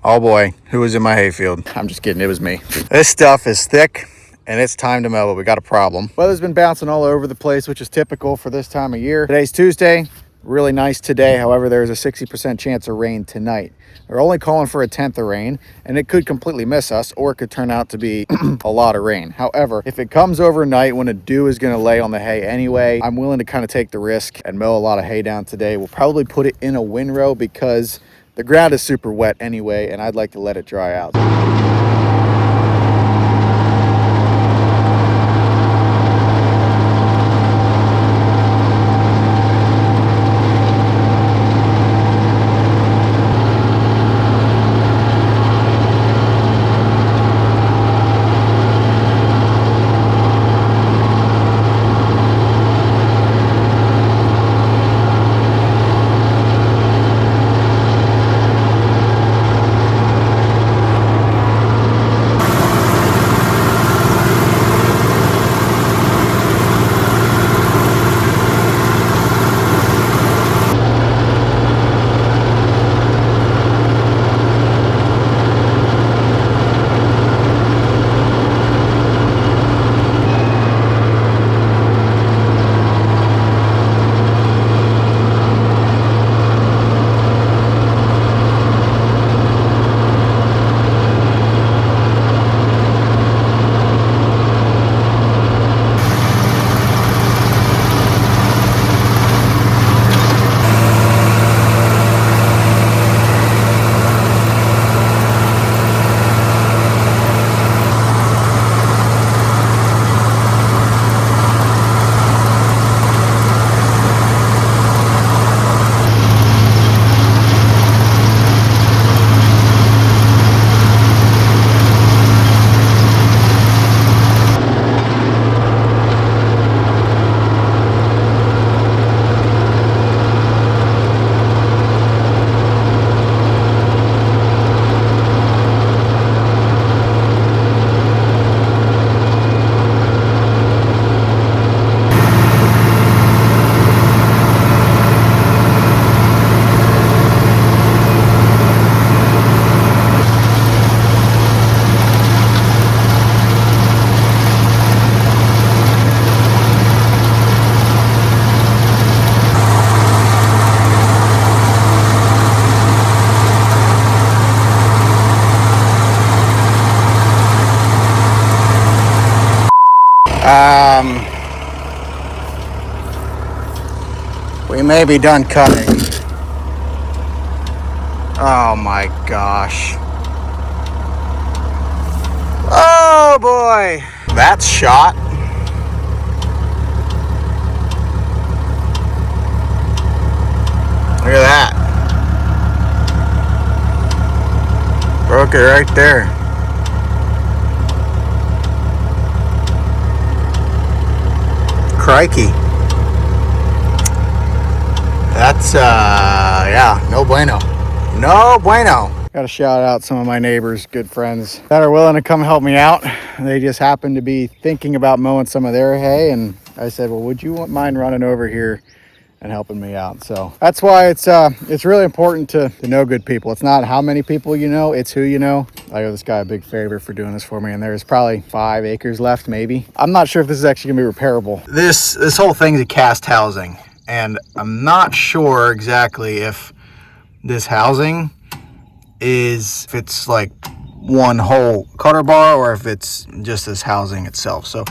Oh boy, who was in my hayfield? I'm just kidding, it was me. This stuff is thick and it's time to mow, but we got a problem. Weather's been bouncing all over the place, which is typical for this time of year. Today's Tuesday, really nice today. However, there's a 60% chance of rain tonight. They're only calling for a tenth of rain, and it could completely miss us, or it could turn out to be a lot of rain. However, if it comes overnight when a dew is gonna lay on the hay anyway, I'm willing to kind of take the risk and mow a lot of hay down today. We'll probably put it in a windrow because the ground is super wet anyway, and I'd like to let it dry out. We may be done cutting. Oh my gosh. Oh boy. That's shot. Look at that. Broke it right there. Crikey. That's, yeah, no bueno. No bueno. Gotta shout out some of my neighbors, good friends that are willing to come help me out. They just happened to be thinking about mowing some of their hay, and I said, well, would you mind running over here and helping me out? So that's why it's really important to know good people. It's not how many people you know, it's who you know. I owe this guy a big favor for doing this for me, and there's probably 5 acres left, maybe. I'm not sure if this is actually gonna be repairable. This whole thing's a cast housing, and I'm not sure exactly if this housing if it's like one whole cutter bar or if it's just this housing itself. So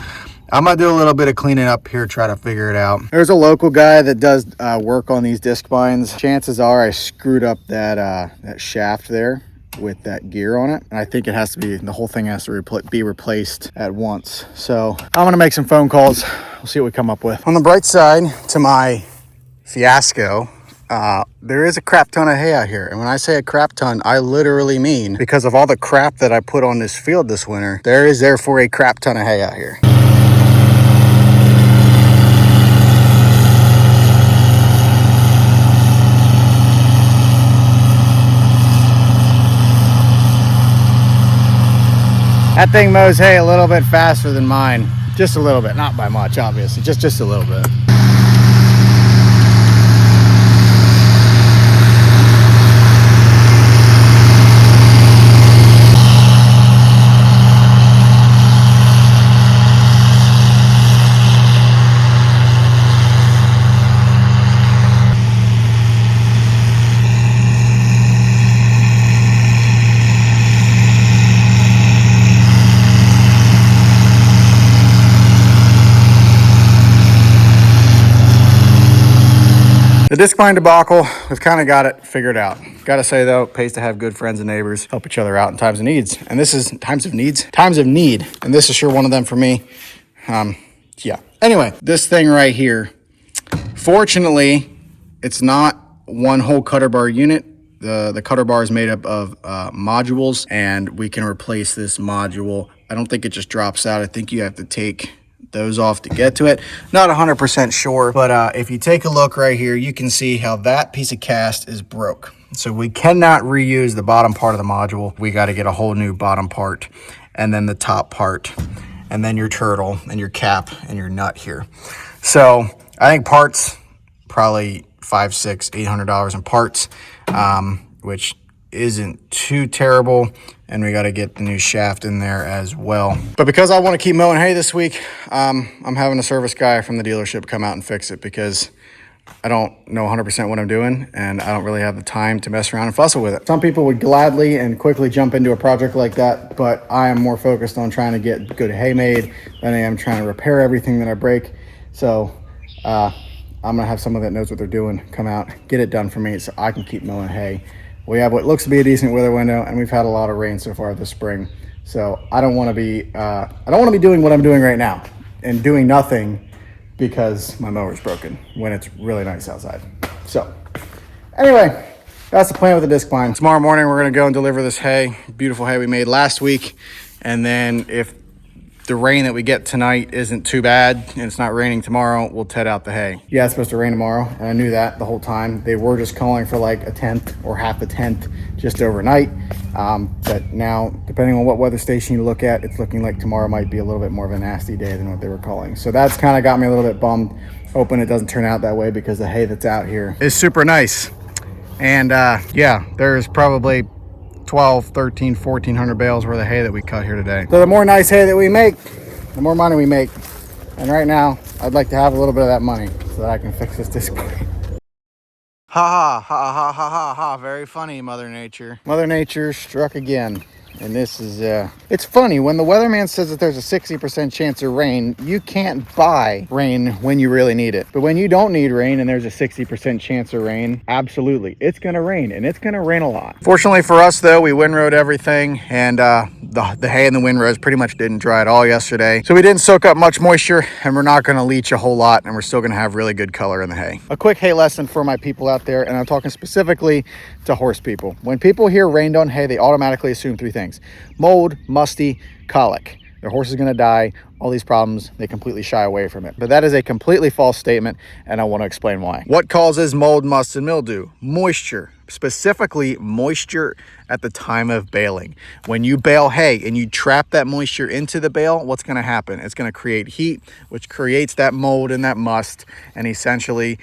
I'm gonna do a little bit of cleaning up here, try to figure it out. There's a local guy that does work on these disc binds. Chances are I screwed up that shaft there with that gear on it, and I think it has to be, the whole thing has to be replaced at once. So I'm gonna make some phone calls. We'll see what we come up with. On the bright side to my fiasco, there is a crap ton of hay out here, and when I say a crap ton, I literally mean because of all the crap that I put on this field this winter, there is therefore a crap ton of hay out here. That thing mows hay a little bit faster than mine. Just a little bit, not by much, obviously, just a little bit. The disc bind debacle, we've kind of got it figured out. Gotta say though, it pays to have good friends and neighbors, help each other out in times of needs. And this is times of need. And this is sure one of them for me. Yeah. Anyway, this thing right here, fortunately, it's not one whole cutter bar unit. The cutter bar is made up of modules, and we can replace this module. I don't think it just drops out. I think you have to take those off to get to it. Not 100% sure, but if you take a look right here, you can see how that piece of cast is broke. So we cannot reuse the bottom part of the module. We got to get a whole new bottom part, and then the top part, and then your turtle and your cap and your nut here. So I think parts, probably $500, $600, $800 in parts, which isn't too terrible. And we got to get the new shaft in there as well. But because I want to keep mowing hay this week, I'm having a service guy from the dealership come out and fix it, because I don't know 100% what I'm doing, and I don't really have the time to mess around and fussle with it. Some people would gladly and quickly jump into a project like that, but I am more focused on trying to get good hay made than I am trying to repair everything that I break. So I'm gonna have someone that knows what they're doing come out, get it done for me so I can keep mowing hay. We have what looks to be a decent weather window, and we've had a lot of rain so far this spring. So I don't want to be doing what I'm doing right now and doing nothing because my mower's broken when it's really nice outside. So anyway, that's the plan with the disc bind. Tomorrow morning we're gonna go and deliver this hay, beautiful hay we made last week, and then if the rain that we get tonight isn't too bad and it's not raining tomorrow, we'll ted out the hay. Yeah, it's supposed to rain tomorrow, and I knew that the whole time. They were just calling for like a tenth or half a tenth just overnight. But now, depending on what weather station you look at, it's looking like tomorrow might be a little bit more of a nasty day than what they were calling. So that's kind of got me a little bit bummed. Hoping it doesn't turn out that way, because the hay that's out here is super nice. And yeah, there's probably 12, 13, 1,400 bales worth of hay that we cut here today. So the more nice hay that we make, the more money we make. And right now, I'd like to have a little bit of that money so that I can fix this disc brake. Ha ha ha ha ha ha ha. Very funny, Mother Nature. Mother Nature struck again. And this is, it's funny, when the weatherman says that there's a 60% chance of rain, you can't buy rain when you really need it. But when you don't need rain and there's a 60% chance of rain, absolutely, it's gonna rain, and it's gonna rain a lot. Fortunately for us though, we windrowed everything, and the hay in the windrows pretty much didn't dry at all yesterday. So we didn't soak up much moisture, and we're not gonna leach a whole lot, and we're still gonna have really good color in the hay. A quick hay lesson for my people out there, and I'm talking specifically to horse people. When people hear rained on hay, they automatically assume three things: mold, musty, colic. Their horse is going to die, all these problems, they completely shy away from it. But that is a completely false statement, and I want to explain why. What causes mold, must, and mildew? Moisture, specifically moisture at the time of baling. When you bale hay and you trap that moisture into the bale, what's going to happen? It's going to create heat, which creates that mold and that must, and essentially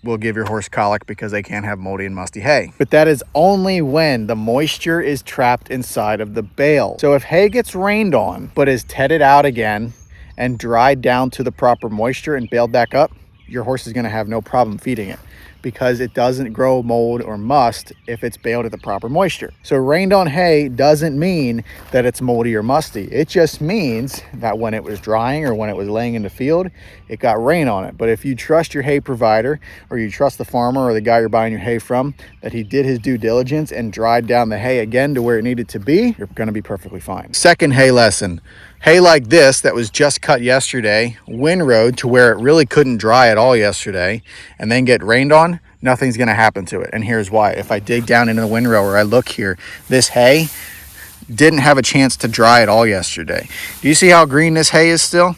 will give your horse colic because they can't have moldy and musty hay. But that is only when the moisture is trapped inside of the bale. So if hay gets rained on but is tedded out again and dried down to the proper moisture and baled back up, your horse is going to have no problem feeding it, because it doesn't grow mold or must if it's baled at the proper moisture. So rained on hay doesn't mean that it's moldy or musty. It just means that when it was drying or when it was laying in the field, it got rain on it. But if you trust your hay provider, or you trust the farmer or the guy you're buying your hay from, that he did his due diligence and dried down the hay again to where it needed to be, you're gonna be perfectly fine. Second hay lesson. Hay like this that was just cut yesterday, windrowed to where it really couldn't dry at all yesterday, and then get rained on, nothing's gonna happen to it. And here's why. If I dig down into the windrow or I look here, this hay didn't have a chance to dry at all yesterday. Do you see how green this hay is still?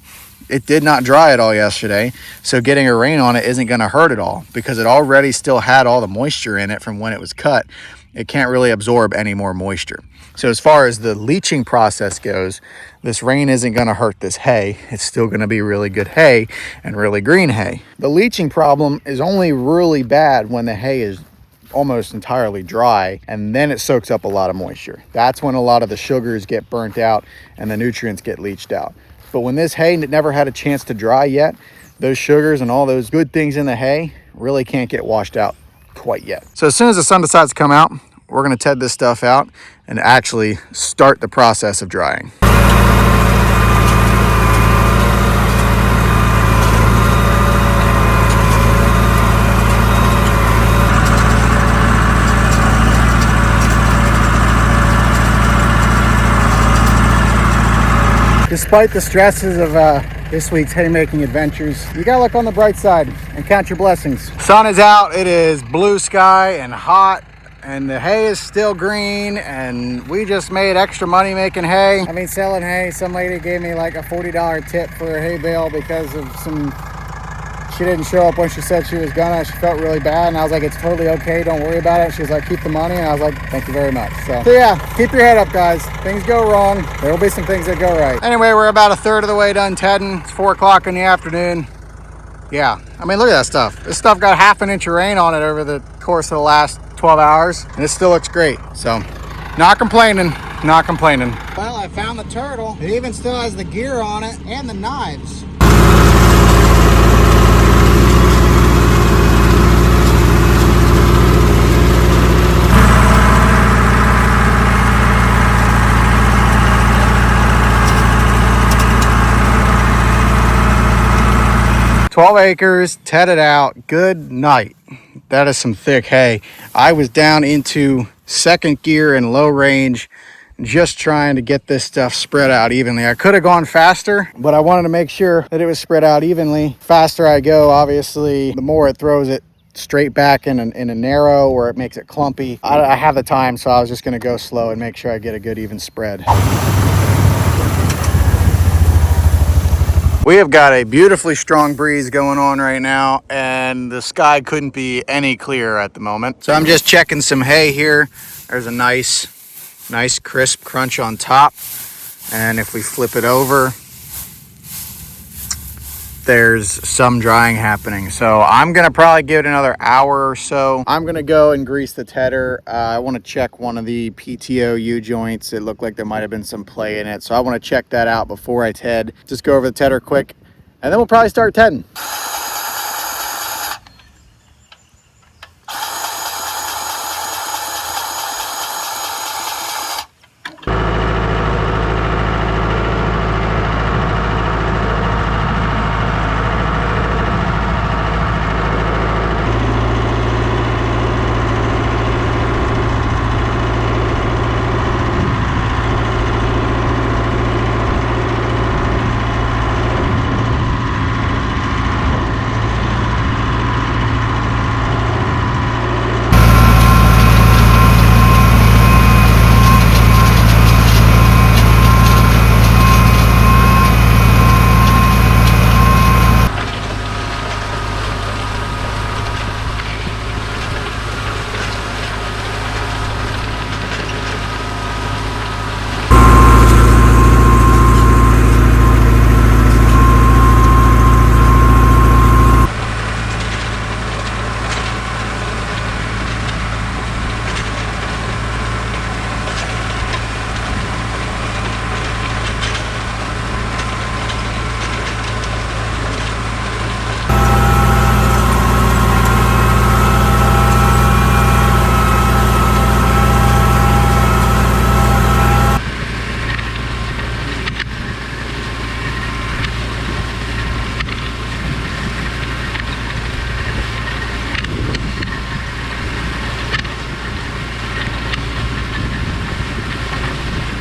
It did not dry at all yesterday, so getting a rain on it isn't gonna hurt at all, because it already still had all the moisture in it from when it was cut. It can't really absorb any more moisture. So as far as the leaching process goes, this rain isn't going to hurt this hay. It's still going to be really good hay and really green hay. The leaching problem is only really bad when the hay is almost entirely dry, and then it soaks up a lot of moisture. That's when a lot of the sugars get burnt out and the nutrients get leached out. But when this hay never had a chance to dry yet, those sugars and all those good things in the hay really can't get washed out quite yet. So as soon as the sun decides to come out, we're going to ted this stuff out and actually start the process of drying. Despite the stresses of this week's haymaking adventures, you gotta look on the bright side and count your blessings. Sun is out, it is blue sky and hot, and the hay is still green, and we just made extra money making hay. I mean, selling hay. Some lady gave me like a $40 tip for a hay bale because of she didn't show up when she said she was gonna. She felt really bad, and I was like, it's totally okay, don't worry about it. She was like, keep the money, and I was like, thank you very much. So yeah, keep your head up, guys. Things go wrong, there will be some things that go right. Anyway, we're about a third of the way done tedding. It's 4 o'clock in the afternoon. Yeah, I mean, look at that stuff. This stuff got half an inch of rain on it over the course of the last 12 hours, and it still looks great. So not complaining, not complaining. Well, I found the turtle. It even still has the gear on it and the knives. "12 acres, tedded out, good night." That is some thick hay. I was down into second gear in low range, just trying to get this stuff spread out evenly. I could have gone faster, but I wanted to make sure that it was spread out evenly. Faster I go, obviously, the more it throws it straight back in a narrow where it makes it clumpy. I have the time, so I was just gonna go slow and make sure I get a good even spread. We have got a beautifully strong breeze going on right now, and the sky couldn't be any clearer at the moment. So I'm just checking some hay here. There's a nice crisp crunch on top. And if we flip it over, there's some drying happening. So I'm gonna probably give it another hour or so. I'm gonna go and grease the tedder. I wanna check one of the PTO U-joints. It looked like there might've been some play in it. So I wanna check that out before I ted. Just go over the tedder quick, and then we'll probably start tedding.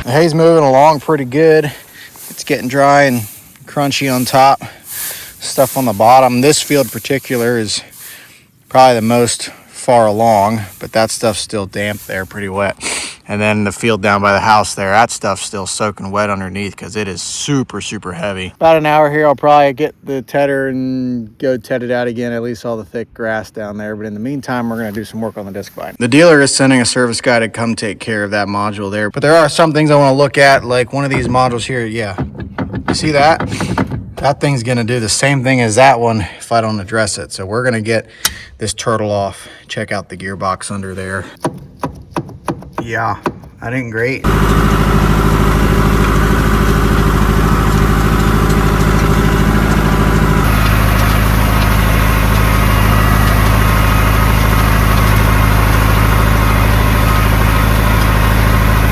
The hay's moving along pretty good. It's getting dry and crunchy on top. Stuff on the bottom. This field in particular is probably the most far along, but that stuff's still damp there, pretty wet. And then the field down by the house there, that stuff's still soaking wet underneath because it is super, super heavy. About an hour here, I'll probably get the tedder and go ted it out again, at least all the thick grass down there. But in the meantime, we're gonna do some work on the disc bind. The dealer is sending a service guy to come take care of that module there. But there are some things I wanna look at, like one of these modules here, yeah. You see that? That thing's gonna do the same thing as that one if I don't address it. So we're gonna get this turtle off, check out the gearbox under there. Yeah, that ain't great.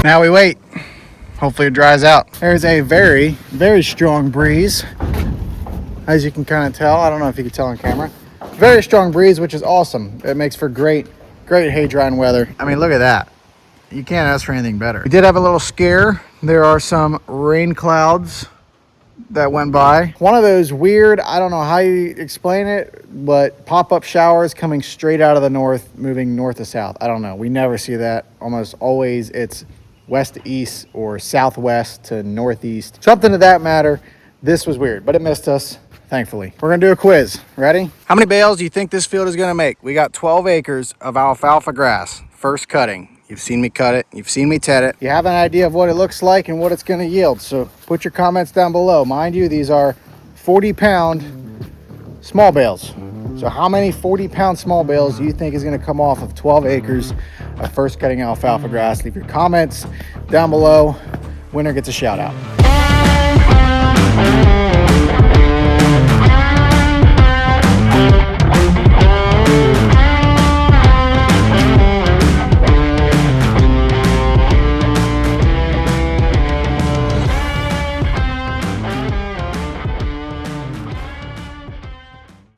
Now we wait. Hopefully it dries out. There's a very, very strong breeze. As you can kind of tell, I don't know if you can tell on camera. Very strong breeze, which is awesome. It makes for great hay drying weather. I mean, look at that. You can't ask for anything better. We did have a little scare. There are some rain clouds that went by. One of those weird, I don't know how you explain it, but pop-up showers coming straight out of the north, moving north to south. I don't know. We never see that. Almost always it's west to east or southwest to northeast. Something to that matter. This was weird, but it missed us, thankfully. We're gonna do a quiz. Ready? How many bales do you think this field is gonna make? We got 12 acres of alfalfa grass. First cutting. You've seen me cut it. You've seen me ted it. You have an idea of what it looks like and what it's gonna yield. So put your comments down below. Mind you, these are 40-pound small bales. So how many 40-pound small bales do you think is gonna come off of 12 acres of first cutting alfalfa grass? Leave your comments down below. Winner gets a shout out.